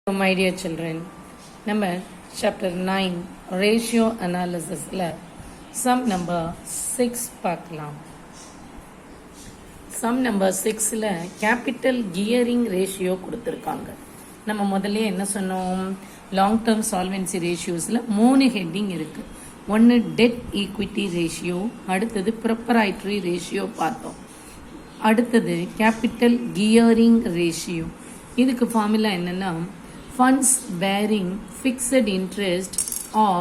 My dear children, நம்ம chapter 9 ratio analysisல sum number 6 பார்க்கலாம். sum number 6ல capital gearing ratio கொடுத்திருக்காங்க. நம்ம முதல்ல என்ன சொன்னோம், long term solvency ratiosல 3 heading இருக்கு. ஒன்று debt equity ratio, அடுத்தது proprietary ratio பார்த்தோம், அடுத்தது capital gearing ratio. இதுக்கு ஃபார்முலா என்னன்னா funds bearing fixed interest or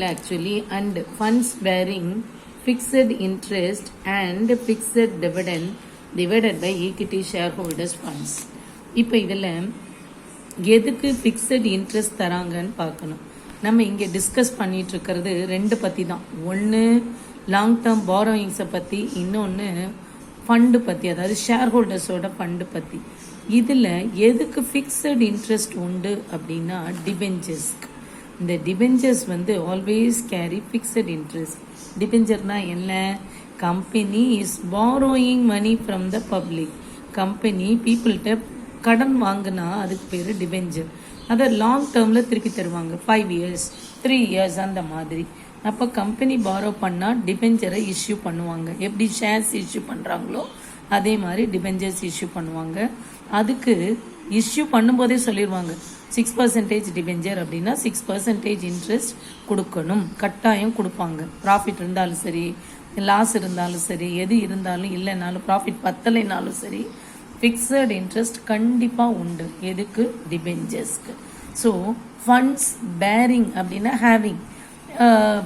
actually and funds bearing fixed interest and fixed dividend divided by equity shareholders funds. இப்போ இதில் எதுக்கு ஃபிக்ஸட் இன்ட்ரெஸ்ட் தராங்கன்னு பார்க்கணும். நம்ம இங்கே டிஸ்கஸ் பண்ணிட்டு இருக்கிறது ரெண்டு பற்றி தான். ஒன்று லாங் டேர்ம் பாரோயிங்ஸை பற்றி, இன்னொன்று ஃபண்டு பற்றி, அதாவது ஷேர் ஹோல்டர்ஸோட ஃபண்டு பற்றி. இதில் எதுக்கு ஃபிக்ஸட் இன்ட்ரெஸ்ட் உண்டு அப்படின்னா டிபெஞ்சர்ஸ்க்கு. இந்த debentures always carry fixed interest. டிபெஞ்சர்னா என்ன? Company is borrowing money from the public. Company பீப்புள்கிட்ட கடன் வாங்கினா அதுக்கு பேர் டிபெஞ்சர். அதை லாங் டேர்மில் திருப்பி தருவாங்க, 5 years 3 years அந்த மாதிரி. அப்போ கம்பெனி பாரோ பண்ணால் டிபெஞ்சரை இஷ்யூ பண்ணுவாங்க. எப்படி ஷேர்ஸ் இஷ்யூ பண்ணுறாங்களோ அதே மாதிரி டிபெஞ்சர்ஸ் இஷ்யூ பண்ணுவாங்க. அதுக்கு இஷ்யூ பண்ணும்போதே சொல்லிடுவாங்க 6% டிபெஞ்சர் அப்படின்னா 6% இன்ட்ரெஸ்ட் கொடுக்கணும், கட்டாயம் கொடுப்பாங்க. ப்ராஃபிட் இருந்தாலும் சரி, லாஸ் இருந்தாலும் சரி, எது இருந்தாலும், இல்லைனாலும் ப்ராஃபிட் பத்தலைனாலும் சரி, ஃபிக்ஸட் இன்ட்ரெஸ்ட் கண்டிப்பாக உண்டு. எதுக்கு? டிபெஞ்சர்ஸ்க்கு. ஸோ ஃபண்ட்ஸ் பேரிங் அப்படின்னா ஹேவிங்,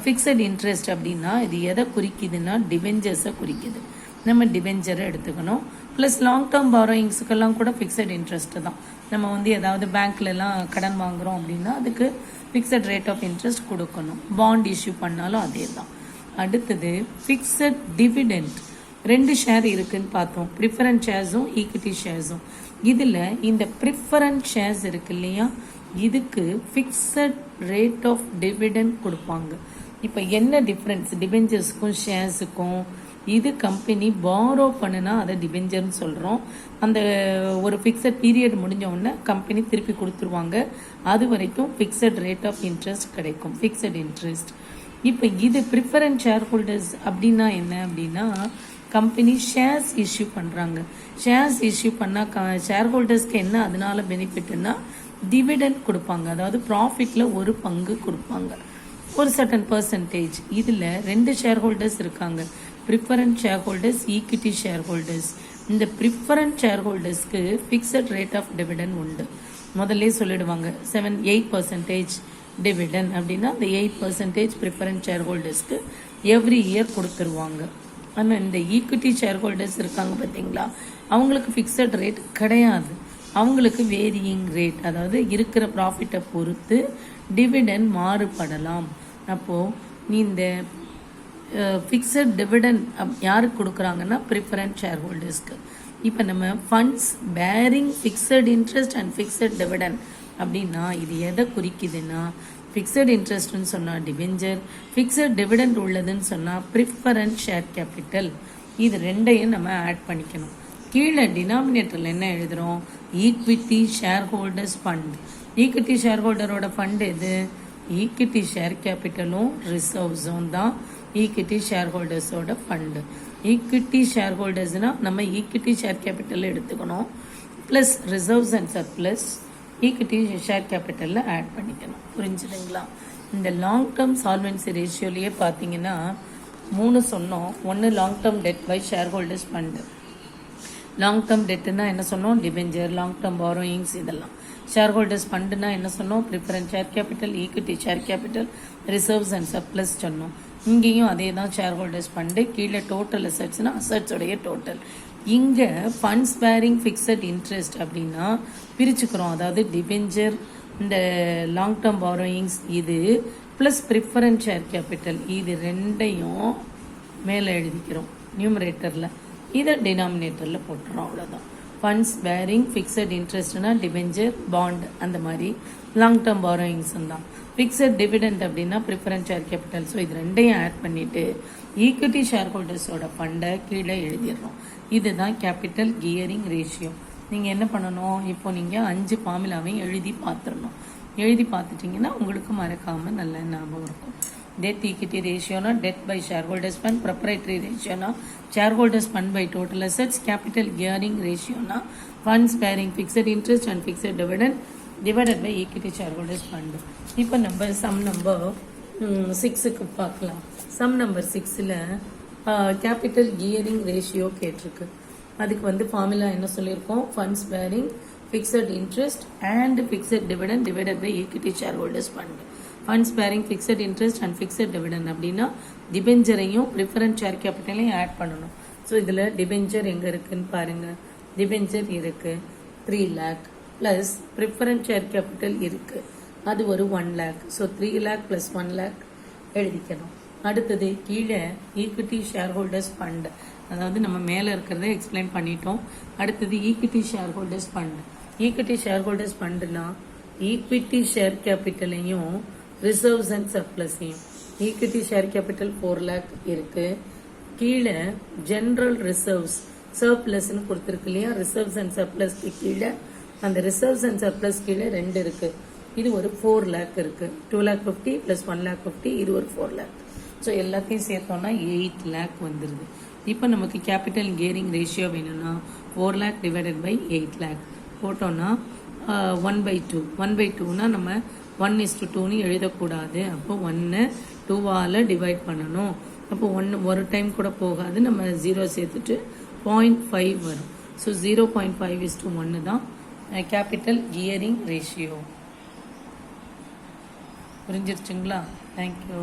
ஃபிக்ஸட் இன்ட்ரெஸ்ட் அப்படின்னா இது எதை குறிக்குதுன்னா டிபெஞ்சர்ஸை குறிக்குது. நம்ம டிபெஞ்சரை எடுத்துக்கணும். ப்ளஸ் லாங் டேர்ம் பாரோயிங்ஸுக்கெல்லாம் கூட ஃபிக்ஸட் இன்ட்ரெஸ்ட் தான். நம்ம பேங்க்லலாம் கடன் வாங்குகிறோம் அப்படின்னா அதுக்கு ஃபிக்ஸட் ரேட் ஆஃப் இன்ட்ரெஸ்ட் கொடுக்கணும். பாண்ட் இஷ்யூ பண்ணாலும் அதே தான். அடுத்தது ஃபிக்ஸட் டிவிடெண்ட். 2 ஷேர் இருக்குன்னு பார்த்தோம், ப்ரிஃபரன்ஸ் ஷேர்ஸும் ஈக்விட்டி ஷேர்ஸும். இதில் இந்த ப்ரிஃபரன்ஸ் ஷேர்ஸ் இருக்கு இல்லையா, இதுக்கு ஃபிக்ஸட் ரேட் ஆஃப் டிவிடெண்ட் கொடுப்பாங்க. இப்போ என்ன டிஃப்ரென்ஸ் டிபெஞ்சர்ஸுக்கும் ஷேர்ஸுக்கும்? இது கம்பெனி பாரோ பண்ணுனா அதை டிபெஞ்சர்னு சொல்கிறோம். அந்த ஒரு ஃபிக்ஸட் பீரியட் முடிஞ்ச உடனே கம்பெனி திருப்பி கொடுத்துருவாங்க. அது வரைக்கும் ஃபிக்ஸட் ரேட் ஆஃப் இன்ட்ரெஸ்ட் கிடைக்கும், ஃபிக்ஸட் இன்ட்ரெஸ்ட். இப்போ இது ப்ரிஃபரன்ஸ் ஷேர் ஹோல்டர்ஸ் அப்படின்னா என்ன அப்படின்னா, கம்பெனி ஷேர்ஸ் இஷ்யூ பண்ணுறாங்க. ஷேர்ஸ் இஷ்யூ பண்ணால் ஷேர் ஹோல்டர்ஸ்க்கு என்ன அதனால பெனிஃபிட்னா டிவிடெண்ட் கொடுப்பாங்க, அதாவது ப்ராஃபிட்டில் ஒரு பங்கு கொடுப்பாங்க, ஒரு சர்டன் பர்சன்டேஜ். இதில் 2 ஷேர் ஹோல்டர்ஸ் இருக்காங்க, preference share holders, equity share holders. இந்த ப்ரிஃபரன்ஸ் ஷேர் ஹோல்டர்ஸ்க்கு ஃபிக்ஸட் ரேட் ஆஃப் டிவிடெண்ட் உண்டு. முதல்ல சொல்லிடுவாங்க 8% டிவிடெண்ட் அப்படின்னா அந்த 8% ப்ரிஃபரன்ஸ் ஷேர் ஹோல்டர்ஸ்க்கு எவ்ரி இயர் கொடுத்துருவாங்க. ஆனால் இந்த ஈக்விட்டி ஷேர் ஹோல்டர்ஸ் இருக்காங்க பார்த்தீங்களா, அவங்களுக்கு ஃபிக்ஸட் ரேட் கிடையாது. அவங்களுக்கு வேரியிங் ரேட், அதாவது இருக்கிற ப்ராஃபிட்டை பொறுத்து டிவிடெண்ட் மாறுபடலாம். அப்போது நீ இந்த ஃபிக்ஸட் டிவிடெண்ட் யாருக்கு கொடுக்குறாங்கன்னா ப்ரிஃபரன்ஸ் ஷேர் ஹோல்டர்ஸ்க்கு. இப்போ நம்ம funds bearing fixed interest and fixed dividend அப்படின்னா இது எதை குறிக்குதுன்னா, ஃபிக்ஸட் இன்ட்ரெஸ்ட்னு சொன்னால் டிபெஞ்சர், ஃபிக்ஸட் டிவிடெண்ட் உள்ளதுன்னு சொன்னால் ப்ரிஃபரன்ஸ் ஷேர் கேபிட்டல். இது ரெண்டையும் நம்ம ஆட் பண்ணிக்கணும். கீழே டினாமினேட்டரில் என்ன எழுதுகிறோம், equity share holders fund. Equity share ஹோல்டரோட ஃபண்ட் எது? ஈக்விட்டி ஷேர் கேபிட்டலும் ரிசர்வ்ஸும் தான் ஈக்விட்டி ஷேர் ஹோல்டர்ஸோட ஃபண்டு. ஈக்விட்டி ஷேர் ஹோல்டர்ஸ்னால் நம்ம ஈக்விட்டி ஷேர் கேபிட்டல் எடுத்துக்கணும், plus reserves and surplus equity share கேபிட்டலில் ஆட் பண்ணிக்கணும். புரிஞ்சுதுங்களா? இந்த லாங் டேர்ம் சால்வென்சி ரேஷியோலேயே பார்த்தீங்கன்னா 3 சொன்னோம். ஒன்று long term debt by share holders fund. Long term டெட்டுன்னா என்ன சொன்னோம்? டிபெஞ்சர், லாங் டேர்ம் பாரோயிங்ஸ் இதெல்லாம். ஷேர் ஹோல்டர்ஸ் ஃபண்டுனா என்ன சொன்னோம்? Preference share capital, equity share capital, reserves and surplus சொன்னோம். இங்கேயும் அதே தான், ஷேர் ஹோல்டர்ஸ் ஃபண்டு. கீழே டோட்டல் அசட்ஸ்னா அசட்ஸோடைய டோட்டல். இங்கே ஃபண்ட்ஸ் பேரிங் ஃபிக்ஸட் இன்ட்ரெஸ்ட் அப்படின்னா பிரிச்சுக்கிறோம், அதாவது டிபெஞ்சர், இந்த லாங் டேர்ம் பாரோயிங்ஸ் இது, ப்ளஸ் ப்ரிஃபரன்ஸ் ஷேர் கேபிட்டல், இது ரெண்டையும் மேலே எழுதிக்கிறோம் நியூமரேட்டரில், இதை டினாமினேட்டரில் போட்டுறோம், அவ்வளோதான். ஃபண்ட்ஸ் பேரிங் ஃபிக்ஸட் இன்ட்ரெஸ்ட்னா டிபெஞ்சர், பாண்ட், அந்த மாதிரி லாங் டேர்ம் பாரோயிங்ஸ் தான். ஃபிக்ஸட் டிவிடெண்ட் அப்படின்னா ப்ரிஃபரன்ஸ் ஷேர் கேபிட்டல். ஸோ இது ரெண்டையும் ஆட் பண்ணிவிட்டு ஈக்விட்டி ஷேர் ஹோல்டர்ஸோட ஃபண்டை கீழே எழுதிடுறோம். இதுதான் கேபிட்டல் கியரிங் ரேஷியோ. நீங்கள் என்ன பண்ணணும், இப்போ நீங்கள் 5 ஃபார்முலாவையும் எழுதி பார்த்துடணும். எழுதி பார்த்துட்டிங்கன்னா உங்களுக்கு மறக்காமல் நல்ல ஞாபகம் இருக்கும். டெட் ஈக்விட்டி ரேஷியோனா debt by share holders fund, proprietary ரேஷியோனா share holders fund by total assets, capital gearing ரேஷியோனா funds bearing fixed interest and fixed dividend divided by equity share holders fund. இப்போ நம்ம சம் நம்பர் 6க்கு பார்க்கலாம். Sum number 6ல் capital gearing ratio கேட்டிருக்கு. அதுக்கு வந்து ஃபார்முலா என்ன சொல்லியிருக்கோம், funds bearing fixed interest and fixed dividend divided by equity share holders fund. Funds bearing fixed interest and fixed dividend அப்படின்னா டிபெஞ்சரையும் ப்ரிஃபரன்ஸ் ஷேர் கேபிட்டலையும் ஆட் பண்ணணும். ஸோ இதில் டிபெஞ்சர் எங்கே இருக்குன்னு பாருங்கள். டிபெஞ்சர் இருக்குது 3 lakh plus preference share capital இருக்குது, அது ஒரு 1 lakh. So 3 lakh plus 1 lakh எழுதிக்கணும். அடுத்தது கீழே ஈக்விட்டி ஷேர் ஹோல்டர்ஸ் ஃபண்ட், அதாவது நம்ம மேலே இருக்கிறத எக்ஸ்பிளைன் பண்ணிட்டோம். அடுத்தது equity share holders fund. Equity share holders ஃபண்டுனா ஈக்விட்டி ஷேர் கேபிட்டலையும் ரிசர்வ்ஸ் அண்ட் சர்ப்ளஸையும். ஈக்விட்டி ஷேர் கேபிட்டல் 4 lakh இருக்கு. கீழே ஜென்ரல் ரிசர்வ்ஸ் சர்ப்ளஸ்ன்னு கொடுத்துருக்கு இல்லையா, ரிசர்வ்ஸ் அண்ட் சர்ப்ளஸ்க்கு கீழே அந்த ரிசர்வ்ஸ் அண்ட் சர்ப்ளஸ் கீழே 2 இருக்கு. இது ஒரு 4 lakh இருக்கு. 2,50,000 ப்ளஸ் 1,50,000 இது ஒரு 4 lakh. ஸோ எல்லாத்தையும் சேர்த்தோம்னா 8 lakh வந்துடுது. இப்போ நமக்கு கேபிட்டல் கியரிங் ரேஷியோ வேணும்னா 4 lakh டிவைடட் பை 8 lakh போட்டோம்னா 1/2. 1/2னா நம்ம 1:2ன்னு எழுதக்கூடாது. அப்போ 1 2ஆல் டிவைட் பண்ணணும். அப்போ 1 ஒரு டைம் கூட போகாது, நம்ம 0 சேர்த்துட்டு 0.5 வரும். ஸோ 0.5:1 தான் கேபிட்டல் கியரிங் ரேஷியோ. புரிஞ்சிருச்சுங்களா? தேங்க்யூ.